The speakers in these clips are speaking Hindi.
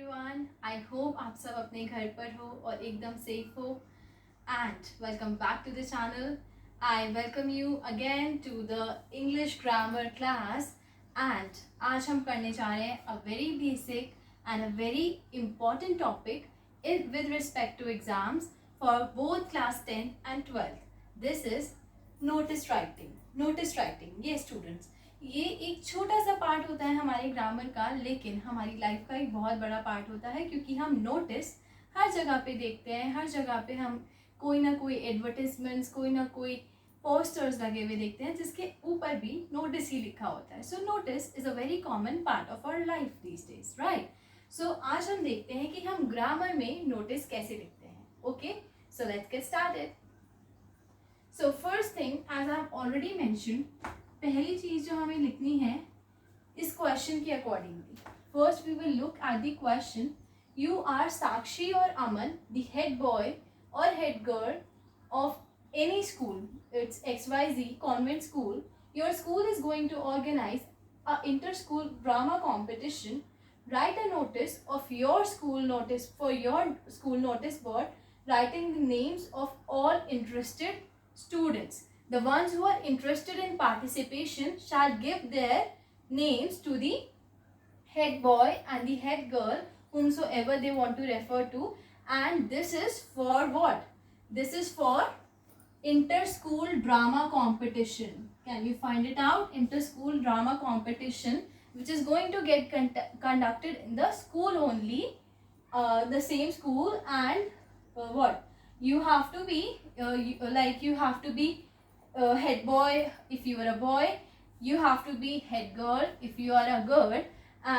एवरीवन, आई होप आप सब अपने घर पर हो और एकदम सेफ हो. And welcome back to the channel. I welcome you again to the English grammar class. And आज हम करने जा रहे हैं a very basic and a very important topic with respect to exams for both class 10 and 12. This is notice writing. Notice writing, yes students, ये एक छोटा सा पार्ट होता है हमारे ग्रामर का, लेकिन हमारी लाइफ का एक बहुत बड़ा पार्ट होता है, क्योंकि हम नोटिस हर जगह पे देखते हैं. हर जगह पे हम कोई ना कोई एडवर्टिजमेंट्स, कोई ना कोई पोस्टर्स लगे हुए देखते हैं जिसके ऊपर भी नोटिस ही लिखा होता है. So notice is a very common part of our life these days, right. So आज हम देखते हैं कि हम ग्रामर में नोटिस कैसे लिखते हैं. Okay, so let's get started. So first thing, as I have already mentioned, पहली चीज जो हमें लिखनी है इस क्वेश्चन के accordingly. First we will look at the question. You are Sakshi और अमन, द हेड बॉय और head girl of any school, it's XYZ convent school. Your school is going to organize a inter-school drama competition. Write a notice of your school notice for your school notice board, writing the names of all interested students. The ones who are interested in participation shall give their names to the head boy and the head girl, whomsoever they want to refer to. And this is for what? This is for inter-school drama competition. Can you find it out? Inter-school drama competition, which is going to get conducted in the school only, the same school. And what? You have to be you have to be head boy if you are a boy. You have to be head girl if you are a girl,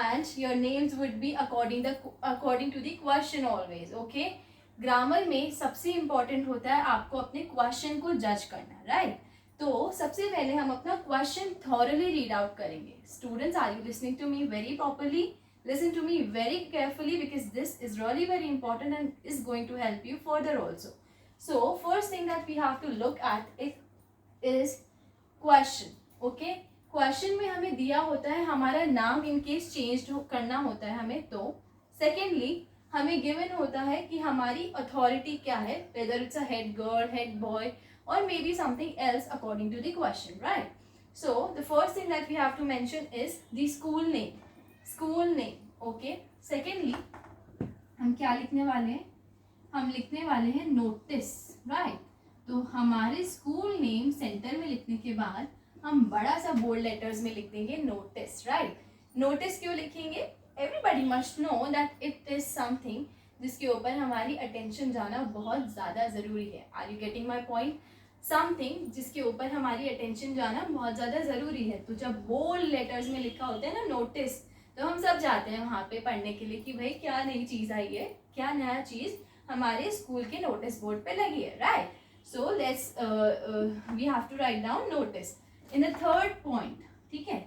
and your names would be according to the question always. Okay. Grammar में सबसे इंपॉर्टेंट होता है आपको अपने क्वेश्चन को जज करना, राइट. तो सबसे पहले हम अपना क्वेश्चन थॉरली रीड आउट करेंगे. Students, are you listening to me very properly? Listen to me very carefully, because this is really very important and is going to help you further also. So first thing that we have to look at it is question. Okay, question में हमें दिया होता है हमारा नाम इन केस चेंज करना होता है हमें. तो सेकेंडली हमें गिवन होता है कि हमारी अथॉरिटी क्या है, whether it's a head girl, head boy, और maybe something else according to the question, right. So the first thing that we have to mention is the school name. School name. Okay. Secondly हम क्या लिखने वाले हैं? हम लिखने वाले हैं नोटिस, राइट. तो हमारे स्कूल नेम सेंटर में लिखने के बाद हम बड़ा सा बोल्ड लेटर्स में लिख देंगे नोटिस, राइट. नोटिस क्यों लिखेंगे? Everybody must know that it is something जिसके ऊपर हमारी अटेंशन जाना बहुत ज़्यादा ज़रूरी है. Are you getting my point? Something जिसके ऊपर हमारी अटेंशन जाना बहुत ज़्यादा ज़रूरी है. तो जब बोल्ड लेटर्स में लिखा होता है ना नोटिस, तो हम सब जाते हैं वहाँ पे पढ़ने के लिए कि भाई क्या नई चीज़ आई है, क्या नया चीज़ हमारे स्कूल के नोटिस बोर्ड पे लगी है, right. So let's we have to write down notice in the third point. ठीक है,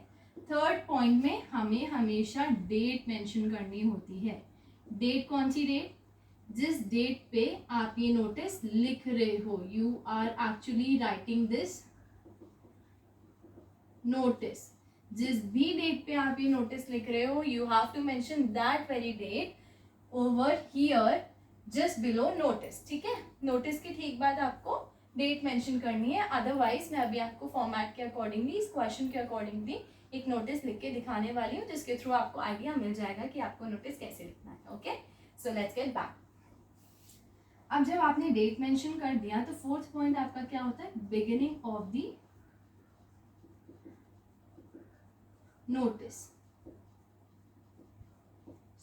थर्ड पॉइंट में हमें हमेशा डेट मेंशन करनी होती है. डेट कौन सी डेट? जिस डेट पे आप ये नोटिस लिख रहे हो. You are actually writing this notice. जिस भी डेट पे आप ये नोटिस लिख रहे हो, you have to mention that very date over here just below notice. ठीक है, नोटिस के ठीक बाद आपको डेट मेंशन करनी है. अदरवाइज मैं अभी आपको फॉर्मेट के अकॉर्डिंगली, इस क्वेश्चन के अकॉर्डिंगली एक नोटिस लिख के दिखाने वाली हूँ, जिसके थ्रू आपको आइडिया मिल जाएगा कि आपको नोटिस कैसे लिखना है. Okay, so let's get back. अब जब आपने डेट मेंशन कर दिया तो फोर्थ पॉइंट आपका क्या होता है? Beginning of the notice.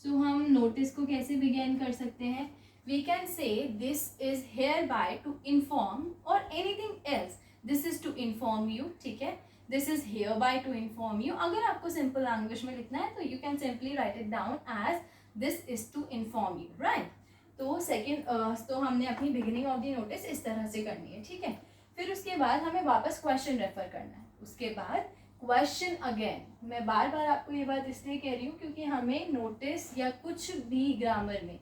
So हम नोटिस को कैसे बिगिन कर सकते हैं? We can say this is hereby to inform और anything else. This is to inform you. ठीक है, this is hereby to inform you. अगर आपको सिंपल लैंग्वेज में लिखना है तो you can simply write it down as this is to inform you, right. तो सेकेंड, तो हमने अपनी बिगिनिंग ऑफ द नोटिस इस तरह से करनी है. ठीक है, फिर उसके बाद हमें वापस क्वेश्चन रेफर करना है. उसके बाद क्वेश्चन अगेन. मैं बार बार आपको ये बात इसलिए कह रही हूँ क्योंकि हमें नोटिस या कुछ भी ग्रामर में,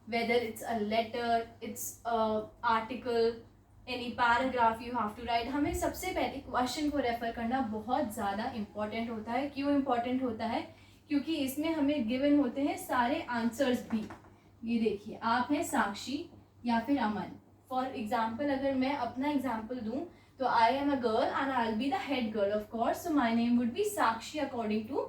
whether it's a letter, it's a article, any paragraph you have to write, हमें सबसे पहले क्वेश्चन को रेफर करना बहुत ज़्यादा इंपॉर्टेंट होता है. क्यों इंपॉर्टेंट होता है? क्योंकि इसमें हमें गिवन होते हैं सारे आंसर्स भी। ये देखिए, आप हैं साक्षी या फिर अमन। फॉर एग्जाम्पल अगर मैं अपना एग्जाम्पल दूं तो I am a girl and I will be the head girl of course, so my name would be Sakshi according to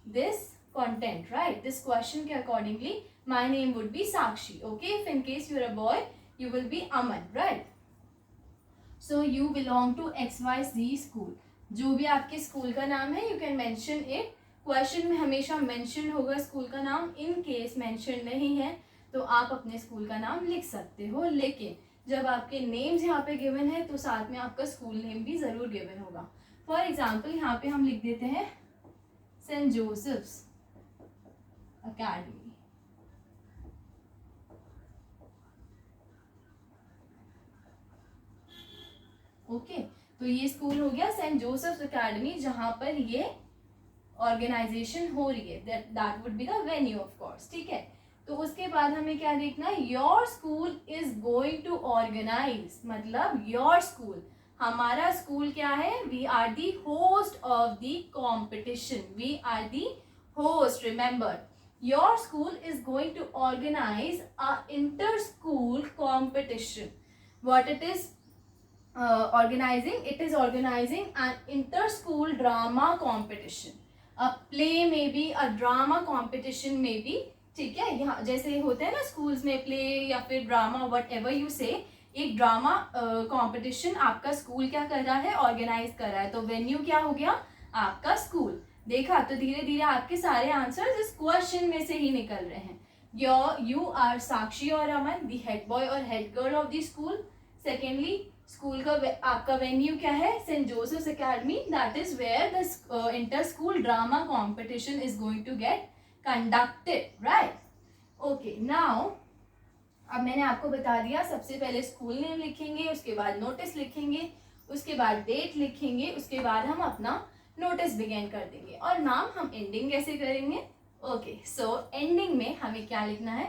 this content, right? This question के accordingly my name would be Sakshi. Okay, if in case you're a boy you will be Aman, right? So you belong to XYZ school. जो भी आपके स्कूल का नाम है you can mention it. Question में हमेशा मेंशन होगा स्कूल का नाम। इन केस मेंशन नहीं है तो आप अपने स्कूल का नाम लिख सकते हो, लेकिन जब आपके नेम्स यहाँ पे गिवन है तो साथ में आपका स्कूल नेम भी ज़रूर गिवन होगा। फॉर एग्जाम्पल यहाँ पे हम लिख देते हैं सेंट जोसेफ्स अकेडमी। ओके, तो ये स्कूल हो गया सेंट जोसेफ्स अकेडमी जहां पर ये ऑर्गेनाइजेशन हो रही है। That would be the venue of course, ठीक है। तो उसके बाद हमें क्या देखना है, your school is going to organize, मतलब योर स्कूल, हमारा स्कूल क्या है, we are the host of the competition, we are the host. Remember, your school is going to organize a inter-school competition. What it is organizing? It is organizing an inter-school drama competition. A play may be, a drama competition may be, ठीक है। यहाँ जैसे होते हैं ना स्कूल्स में प्ले या फिर ड्रामा, वट एवर यू से, एक ड्रामा कॉम्पिटिशन आपका स्कूल क्या कर रहा है, ऑर्गेनाइज कर रहा है। तो वेन्यू क्या हो गया, आपका स्कूल। देखा, तो धीरे धीरे आपके सारे आंसर्स इस क्वेश्चन में से ही निकल रहे हैं। यू आर साक्षी और अमन, द हेड बॉय और head girl of the school. Secondly, school का आपका वेन्यू क्या है, Saint Joseph's Academy, that is where the inter school drama competition is going to get conducted, right. Okay, now अब मैंने आपको बता दिया, सबसे पहले स्कूल नेम लिखेंगे, उसके बाद नोटिस लिखेंगे, उसके बाद डेट लिखेंगे, उसके बाद हम अपना नोटिस बिगेन कर देंगे। और नाम हम एंडिंग कैसे करेंगे। ओके, सो एंडिंग में हमें क्या लिखना है,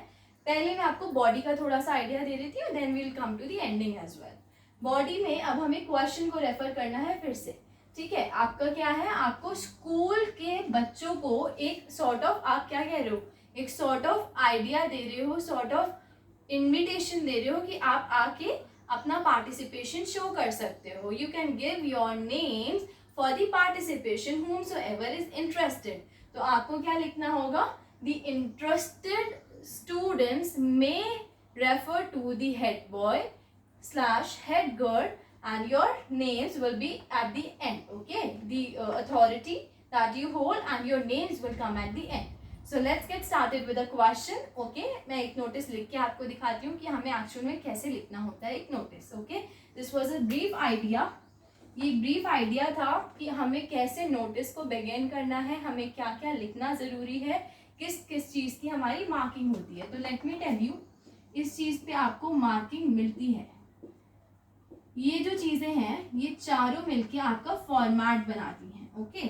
पहले मैं आपको बॉडी का थोड़ा सा आइडिया दे देती हूँ, then we will come to the ending as well. Body में अब हमें क्वेश्चन को रेफर करना है फिर से, ठीक है। आपका क्या है, आपको स्कूल के बच्चों को एक सॉर्ट ऑफ, आप क्या कह रहे हो, एक सॉर्ट ऑफ आइडिया दे रहे हो, सॉर्ट ऑफ इन्विटेशन दे रहे हो कि आप आके अपना पार्टिसिपेशन शो कर सकते हो। You can give your names for the participation whomsoever is interested. तो आपको क्या लिखना होगा, the interested students may refer to the head boy / head girl and your names will be at the end. Okay, the authority that you hold and your names will come at the end. So let's get started with a question. Okay, मैं एक नोटिस लिख के आपको दिखाती हूँ कि हमें एक्चुअल में कैसे लिखना होता है एक notice. Okay, this was a brief idea. ये ब्रीफ आइडिया था कि हमें कैसे नोटिस को बिगिन करना है, हमें क्या क्या लिखना ज़रूरी है, किस किस चीज़ की हमारी मार्किंग होती है। तो लेट मी टेल यू, इस चीज़ पे आपको मार्किंग मिलती है। ये जो चीज़ें हैं ये चारों मिलके आपका फॉर्मेट बनाती हैं। ओके,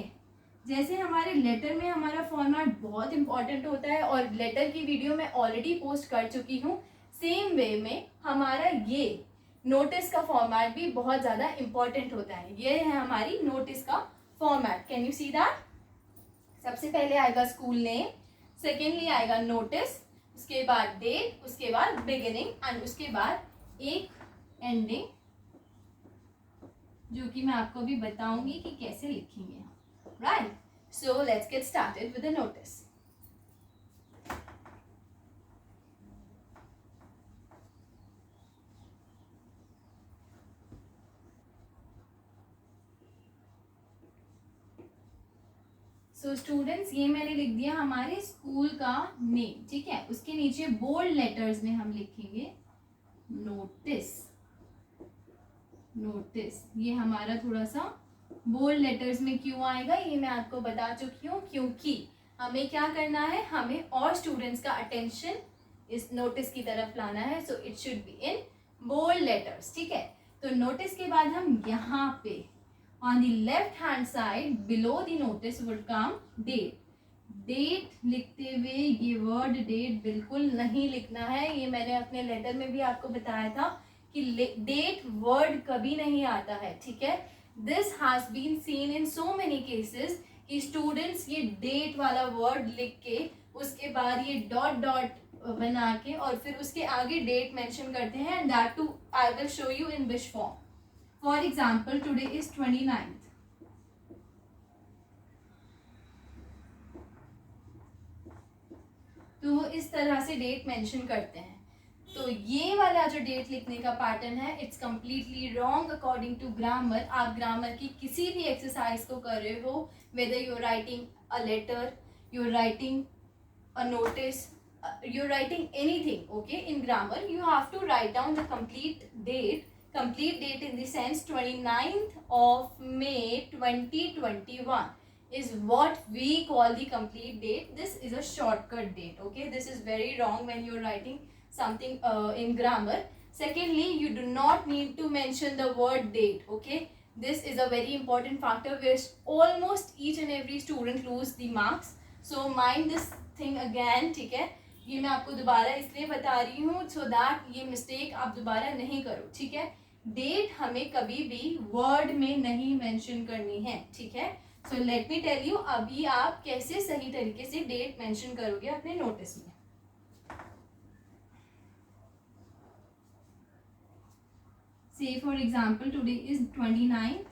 जैसे हमारे लेटर में हमारा फॉर्मेट बहुत इंपॉर्टेंट होता है और लेटर की वीडियो मैं ऑलरेडी पोस्ट कर चुकी हूँ, सेम वे में हमारा ये नोटिस का फॉर्मेट भी बहुत ज़्यादा इंपॉर्टेंट होता है। ये है हमारी नोटिस का format. Can you see that? सबसे पहले आएगा स्कूल नेम, सेकेंडली आएगा नोटिस, उसके बाद डेट, उसके बाद बिगिनिंग एंड उसके बाद एक एंडिंग, जो कि मैं आपको भी बताऊंगी कि कैसे लिखेंगे हम, right. So let's get started with the notice. So students, ये मैंने लिख दिया हमारे स्कूल का नेम, ठीक है। उसके नीचे बोल्ड लेटर्स में हम लिखेंगे नोटिस। नोटिस ये हमारा थोड़ा सा बोल्ड लेटर्स में क्यों आएगा ये मैं आपको बता चुकी हूँ, क्योंकि हमें क्या करना है, हमें और स्टूडेंट्स का अटेंशन इस नोटिस की तरफ लाना है। So it should be in bold letters, ठीक है। तो नोटिस के बाद हम यहाँ पे on the left hand side below the notice would come date. Date लिखते हुए ये वर्ड डेट बिल्कुल नहीं लिखना है। ये मैंने अपने लेटर में भी आपको बताया था कि डेट वर्ड कभी नहीं आता है, ठीक है। This has been seen in so many cases कि स्टूडेंट्स ये डेट वाला वर्ड लिख के उसके बाद ये डॉट डॉट बना के और फिर उसके आगे डेट मेंशन करते हैं, and that too I will show you in which form. For example today is 29th. तो वो इस तरह से डेट मेंशन करते हैं. तो ये वाला जो डेट लिखने का पैटर्न है, it's completely wrong according to grammar. आप ग्रामर की किसी भी एक्सरसाइज को कर रहे हो, whether you are writing a letter, you are writing a notice, you're writing anything, okay, in grammar you have to write down the complete date in the sense 29th of May 2021 is what we call the complete date. This is a shortcut date, okay. This is very wrong when you're writing something in grammar. Secondly, you do not need to mention the word date, okay. This is a very important factor where almost each and every student lose the marks. So mind this thing again, ठीक है. ये मैं आपको दोबारा इसलिए बता रही हूँ सो दैट ये मिस्टेक आप दोबारा नहीं करो, ठीक है. डेट हमें कभी भी वर्ड में नहीं मेंशन करनी है, ठीक है. So let me tell you अभी आप कैसे सही तरीके से डेट मेंशन करोगे अपने नोटिस में. से for example today is 29th.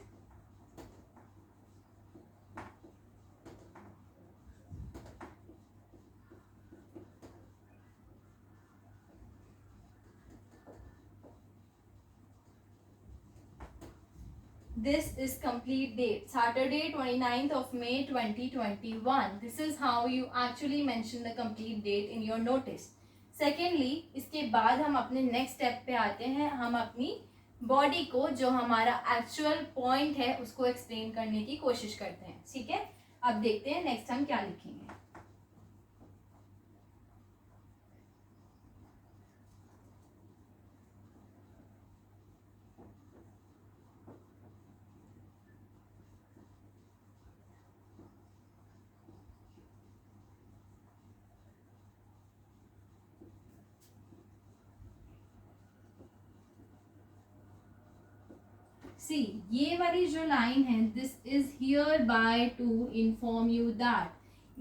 This is complete date, Saturday 29th of May 2021. This is how you actually mention the complete date in your notice. Secondly, इसके बाद हम अपने next step पे आते हैं. हम अपनी body को जो हमारा actual point है उसको explain करने की कोशिश करते हैं, ठीक है. अब देखते हैं next हम क्या लिखेंगे. सी ये वाली जो लाइन है, this is hereby to inform you that.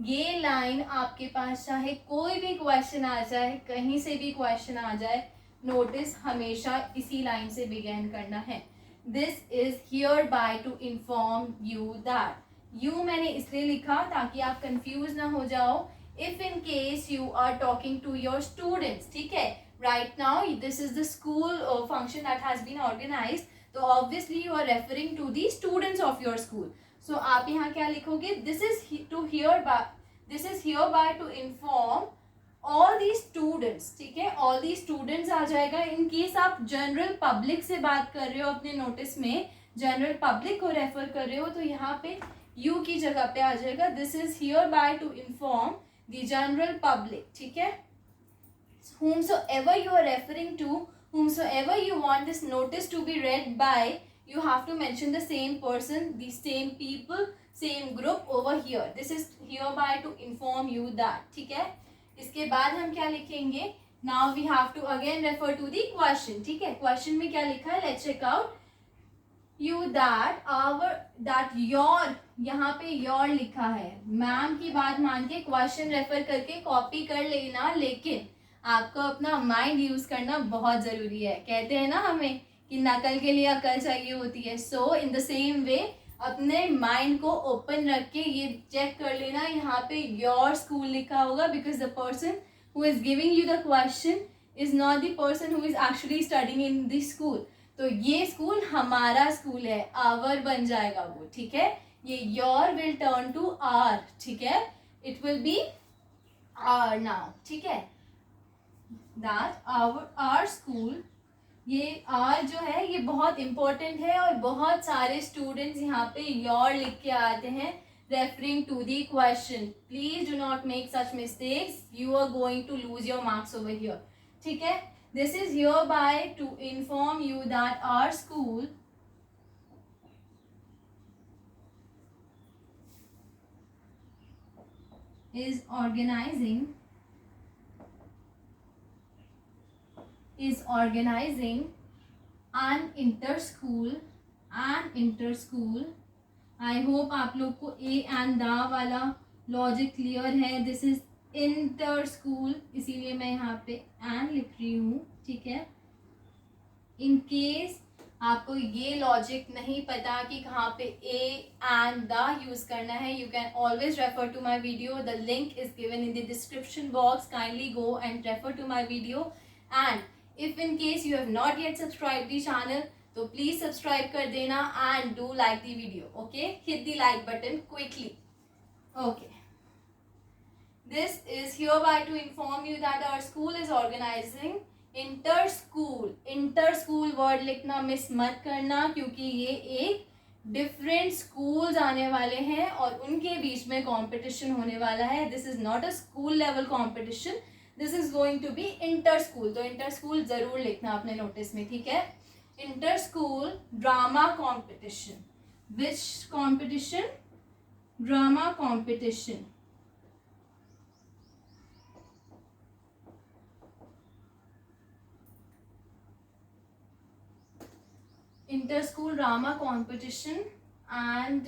ये लाइन आपके पास चाहे कोई भी क्वेश्चन आ जाए, कहीं से भी क्वेश्चन आ जाए, नोटिस हमेशा इसी लाइन से बिगेन करना है. This is hereby to inform you that. You मैंने इसलिए लिखा ताकि आप कंफ्यूज ना हो जाओ. If in case you are talking to your students, ठीक है, right now this is the school function that has been organised. तो obviously you are referring to the students of your school. So आप यहाँ क्या लिखोगे, this is hereby to inform all the students, ठीक है. ऑल दी स्टूडेंट्स आ जाएगा. इन केस आप जनरल पब्लिक से बात कर रहे हो अपने नोटिस में, जनरल पब्लिक को रेफर कर रहे हो, तो यहाँ पे यू की जगह पे आ जाएगा this is hereby to inform the general public, ठीक है. whomsoever you are referring to, whomsoever you want this notice to be read by, you have to mention the same person, the same people, same group over here. This is hereby to inform you that, ठीक है. इसके बाद हम क्या लिखेंगे, now we have to again refer to the question, ठीक है. क्वेश्चन में क्या लिखा है, let's check out. you that our that your, यहाँ पे your लिखा है. मैम की बात मान के क्वेश्चन रेफर करके कॉपी कर लेना, लेकिन आपको अपना माइंड यूज करना बहुत जरूरी है. कहते हैं ना हमें कि नकल के लिए अकल चाहिए होती है. सो इन द सेम वे अपने माइंड को ओपन रख के ये चेक कर लेना, यहाँ पे योर स्कूल लिखा होगा, because the person who is giving you the question is not the person who is actually studying in the school. तो ये स्कूल हमारा स्कूल है, आवर बन जाएगा वो, ठीक है. ये your will turn to our, ठीक है. It will be our now, ठीक है. दैट आवर स्कूल, ये आर जो है ये बहुत इंपॉर्टेंट है और बहुत सारे स्टूडेंट्स यहाँ पे योर लिख के आते हैं referring to the question. Please do not make such mistakes, you are going to lose your marks over here, ठीक है. This is hereby to inform you that our school is organizing an inter-school I hope आप लोग को ए एंड द वाला लॉजिक क्लियर है. दिस इज इंटर स्कूल, इसीलिए मैं यहाँ पे एंड लिख रही हूँ. ठीक है, इन केस आपको ये लॉजिक नहीं पता कि कहाँ पे ए एंड द यूज करना है, you can always refer to my video. The link is given in the description box. Kindly go and refer to my video. And if in case you have not yet subscribe the channel, तो प्लीज सब्सक्राइब कर देना and do like the video. Okay, hit the like button quickly. Okay, this is hereby to inform you that our school is organizing inter school word लिखना मिस मत करना, क्योंकि ये एक डिफरेंट स्कूल्स आने वाले हैं और उनके बीच में कंपटीशन होने वाला है. This is not a school level competition, this is going to be inter school. तो इंटर स्कूल जरूर लिखना अपने नोटिस में. ठीक है, inter school drama competition. Which competition? Drama competition. Inter school drama competition. And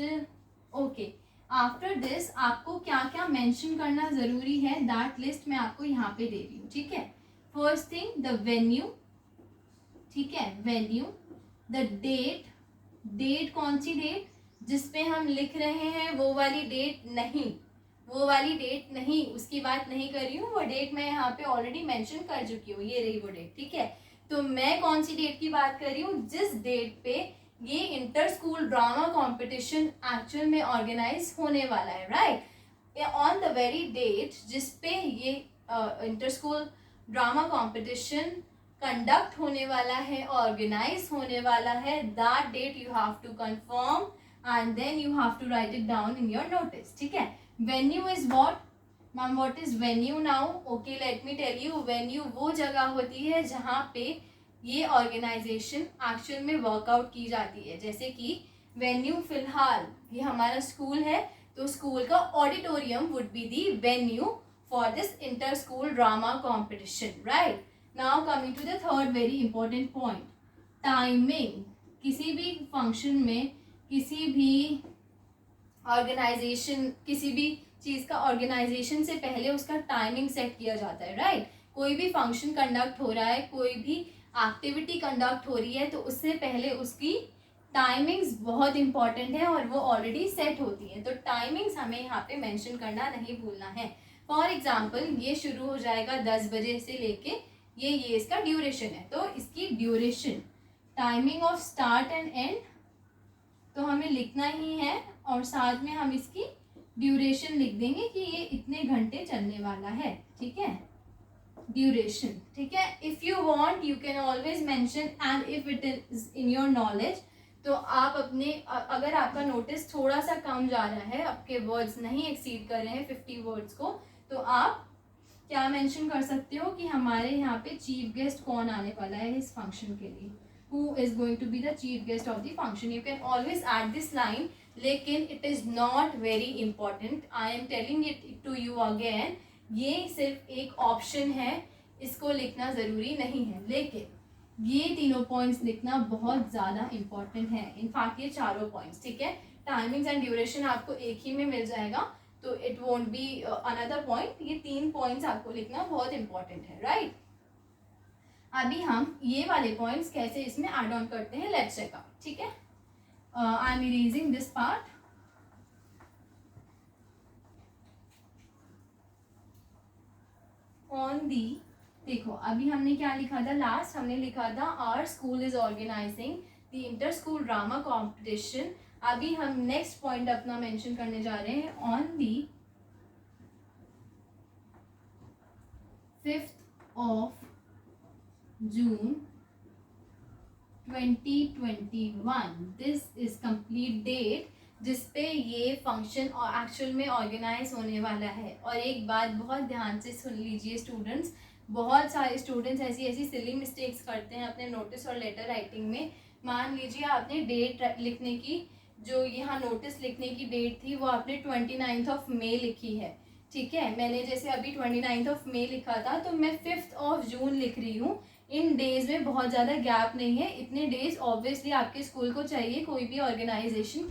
okay, after this आपको क्या क्या मेंशन करना ज़रूरी है, दैट लिस्ट मैं आपको यहाँ पे दे रही हूँ. ठीक है, फर्स्ट थिंग द वेन्यू. ठीक है, वेन्यू. The date. डेट कौन सी डेट? जिस पे हम लिख रहे हैं वो वाली डेट नहीं, वो वाली डेट नहीं, उसकी बात नहीं कर रही हूँ. वो डेट मैं यहाँ पे ऑलरेडी मेंशन कर चुकी हूँ, ये रही वो डेट. ठीक है, तो मैं कौन सी डेट की बात कर रही हूँ? जिस डेट पे ये inter school drama competition actual में ऑर्गेनाइज होने वाला है. Right, on the very date जिस पे ये inter school drama competition conduct होने वाला है, ऑर्गेनाइज होने वाला है, that date you have to confirm and then you have to write it down in your notice. ठीक है, venue is what? Ma'am what is venue now? Okay, let me tell you. Venue वो जगह होती है जहाँ पे ये ऑर्गेनाइजेशन एक्चुअल में वर्कआउट की जाती है. जैसे कि वेन्यू, फिलहाल ये हमारा स्कूल है, तो स्कूल का auditorium would be the venue for this inter school drama competition. Right, now coming to the third very important point, timing. किसी भी फंक्शन में, किसी भी ऑर्गेनाइजेशन, किसी भी चीज़ का ऑर्गेनाइजेशन से पहले उसका टाइमिंग सेट किया जाता है. राइट, कोई भी फंक्शन कंडक्ट हो रहा है, कोई भी एक्टिविटी कंडक्ट हो रही है, तो उससे पहले उसकी टाइमिंग्स बहुत इंपॉर्टेंट है और वो ऑलरेडी सेट होती हैं. तो टाइमिंग्स हमें यहाँ पे मेंशन करना नहीं भूलना है. फॉर एग्जांपल, ये शुरू हो जाएगा 10 बजे से लेके ये इसका ड्यूरेशन है, तो इसकी duration, timing of start and and तो हमें लिखना ही है, और साथ में हम इसकी ड्यूरेशन लिख देंगे कि ये इतने घंटे चलने वाला है. ठीक है, ड्यूरेशन. ठीक है, if you want you can always mention and if it is in your knowledge, तो आप अपने, अगर आपका नोटिस थोड़ा सा कम जा रहा है, आपके वर्ड्स नहीं एक्सीड कर रहे हैं 50 वर्ड्स को, तो आप क्या मेंशन कर सकते हो कि हमारे यहाँ पे चीफ गेस्ट कौन आने वाला है इस फंक्शन के लिए, who is going to be the chief guest of the function. You can always add this line, लेकिन it is not very important. I am telling it to you again, ये सिर्फ एक ऑप्शन है, इसको लिखना ज़रूरी नहीं है, लेकिन ये तीनों पॉइंट्स लिखना बहुत ज़्यादा इंपॉर्टेंट है. इनफैक्ट ये चारों पॉइंट्स. ठीक है, टाइमिंग्स एंड ड्यूरेशन आपको एक ही में मिल जाएगा, तो it won't be another point. ये 3 पॉइंट्स आपको लिखना बहुत इंपॉर्टेंट है. राइट, अभी हम ये वाले पॉइंट्स कैसे इसमें ऐड ऑन करते हैं, लेट्स चेक आउट. ठीक है, I am erasing this part. On the, देखो अभी हमने क्या लिखा था, लास्ट हमने लिखा था our school is organizing the inter school drama competition. अभी हम नेक्स्ट पॉइंट अपना मेंशन करने जा रहे हैं, on the 5th of June 2021. This is complete date जिस पे ये फंक्शन एक्चुअल में ऑर्गेनाइज होने वाला है. और एक बात बहुत ध्यान से सुन लीजिए स्टूडेंट्स, बहुत सारे स्टूडेंट्स ऐसी सिली मिस्टेक्स करते हैं अपने नोटिस और लेटर राइटिंग में. मान लीजिए आपने डेट लिखने की, जो यहाँ नोटिस लिखने की डेट थी वो आपने 29th of May लिखी है. ठीक है, मैंने जैसे अभी 29th of May लिखा था, तो मैं 5th of June लिख रही हूँ. इन डेज में बहुत ज़्यादा गैप नहीं है, इतने डेज ऑब्वियसली आपके स्कूल को चाहिए कोई भी ऑर्गेनाइजेशन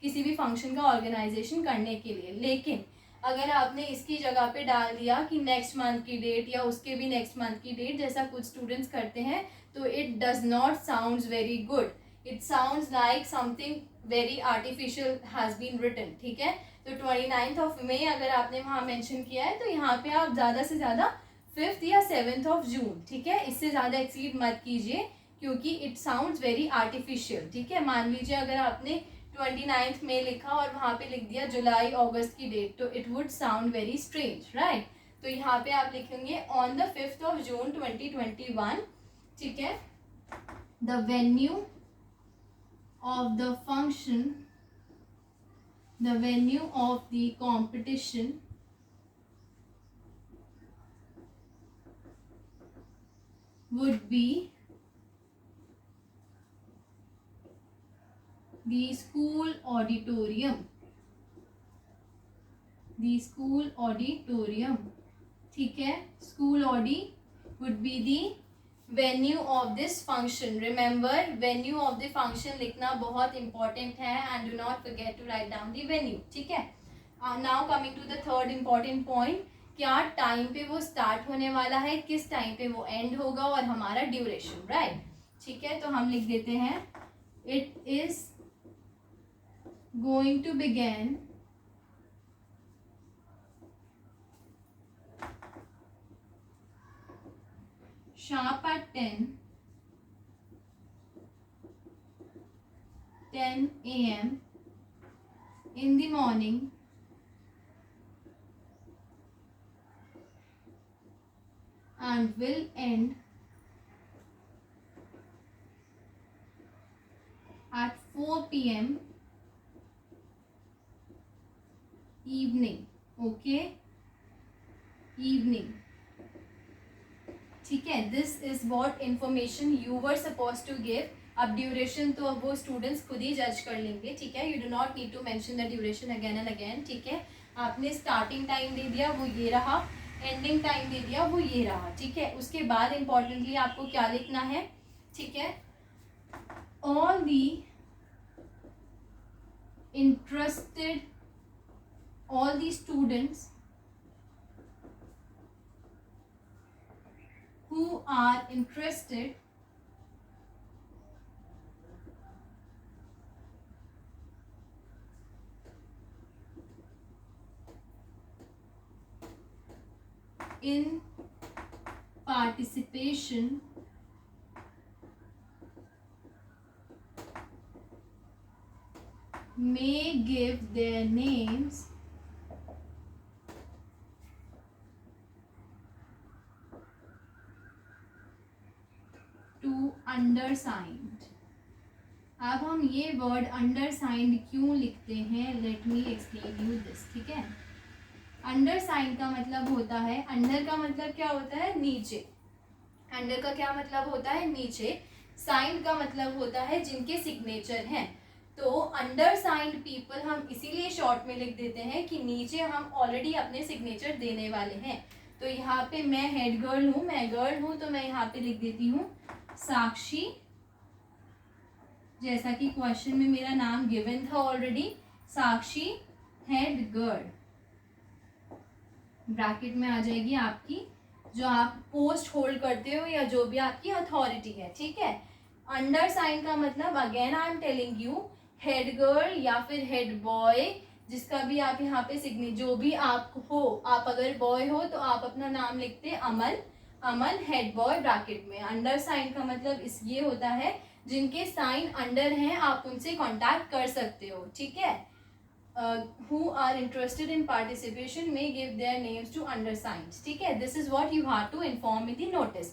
किसी भी फंक्शन का ऑर्गेनाइजेशन करने के लिए। लेकिन अगर आपने इसकी जगह पे डाल दिया कि नेक्स्ट मंथ की डेट या उसके भी नेक्स्ट मंथ की डेट, जैसा कुछ स्टूडेंट्स करते हैं, तो it does not sounds very good, it sounds like something very artificial has been written. ठीक है, तो 29th ऑफ मई अगर आपने वहाँ मेंशन किया है, तो यहाँ पे आप ज़्यादा से ज़्यादा 5th या 7th ऑफ जून, ठीक है, इससे ज़्यादा एक्सीड मत कीजिए, क्योंकि इट साउंड्स वेरी आर्टिफिशियल। ठीक है, मान लीजिए अगर आपने 29th में लिखा और वहाँ पे लिख दिया जुलाई अगस्त की डेट, तो it would sound very strange, right. तो यहाँ पे आप लिखेंगे on the 5th of June 2021। ठीक है, the venue of the function, the venue of the competition would be the school auditorium, the school auditorium। ठीक है, school audi would be the venue of this function. Remember, venue of the function लिखना बहुत इंपॉर्टेंट है, and do not forget to write down the venue. ठीक है, now coming to the third important point, क्या टाइम पे वो स्टार्ट होने वाला है, किस टाइम पे वो एंड होगा, और हमारा ड्यूरेशन, राइट। ठीक है, तो हम लिख देते हैं it is going to begin sharp at 10 a.m. in the morning and will end at 4 p.m. evening। okay, evening। ठीक है, this is what information you were suppose to give. अब ड्यूरेशन तो अब वो स्टूडेंट्स खुद ही जज कर लेंगे। ठीक है, you do not need to mention the duration again and again. ठीक है, आपने स्टार्टिंग टाइम दे दिया, वो ये रहा, एंडिंग टाइम दे दिया, वो ये रहा। ठीक है, उसके बाद इंपॉर्टेंटली आपको क्या लिखना है। ठीक है, all the interested, all the students who are interested in participation may give their names अंडरसाइंड। अब हम ये वर्ड अंडरसाइंड क्यों लिखते हैं, let me explain you this. ठीक है, अंडरसाइंड का मतलब होता है, अंडर का मतलब क्या होता है, नीचे। अंडर का क्या मतलब होता है, नीचे। साइंड का मतलब होता है जिनके सिग्नेचर हैं। तो अंडरसाइंड पीपल हम इसीलिए शॉर्ट में लिख देते हैं कि नीचे हम ऑलरेडी अपने सिग्नेचर देने वाले हैं। तो यहाँ पे मैं हेड गर्ल हूँ, मैं गर्ल हूँ, तो मैं यहाँ पे लिख देती हूँ साक्षी, जैसा कि क्वेश्चन में मेरा नाम गिवन था ऑलरेडी, साक्षी हेड गर्ल। ब्रैकेट में आ जाएगी आपकी जो आप पोस्ट होल्ड करते हो या जो भी आपकी अथॉरिटी है। ठीक है, अंडर साइन का मतलब again I am telling you, head girl या फिर हेड बॉय, जिसका भी आप यहाँ पे सिग्नेचर, जो भी आप हो, आप अगर बॉय हो तो आप अपना नाम लिखते अमन, अमन हेड बॉय ब्रैकेट में। अंडर साइन का मतलब इस ये होता है जिनके साइन अंडर हैं, आप उनसे कांटेक्ट कर सकते हो। ठीक है, who are interested in participation may give their names to undersigned। ठीक है, this is what you have to inform in the notice।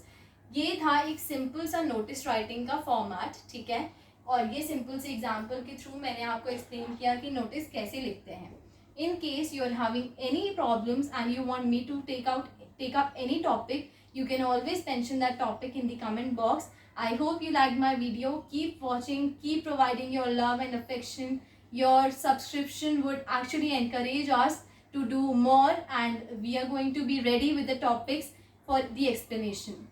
ये था एक सिंपल सा नोटिस राइटिंग का फॉर्मेट। ठीक है, और ये सिंपल से एग्जाम्पल के थ्रू मैंने आपको एक्सप्लेन किया कि नोटिस कैसे लिखते हैं। In case you are having any problems and you want me to take up any topic, you can always mention that topic in the comment box। I hope you liked my video. Keep watching, keep providing your love and affection. Your subscription would actually encourage us to do more, and we are going to be ready with the topics for the explanation.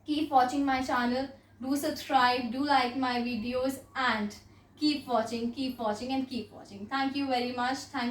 Keep watching my channel, do subscribe, do like my videos, and keep watching and keep watching. Thank you very much. Thank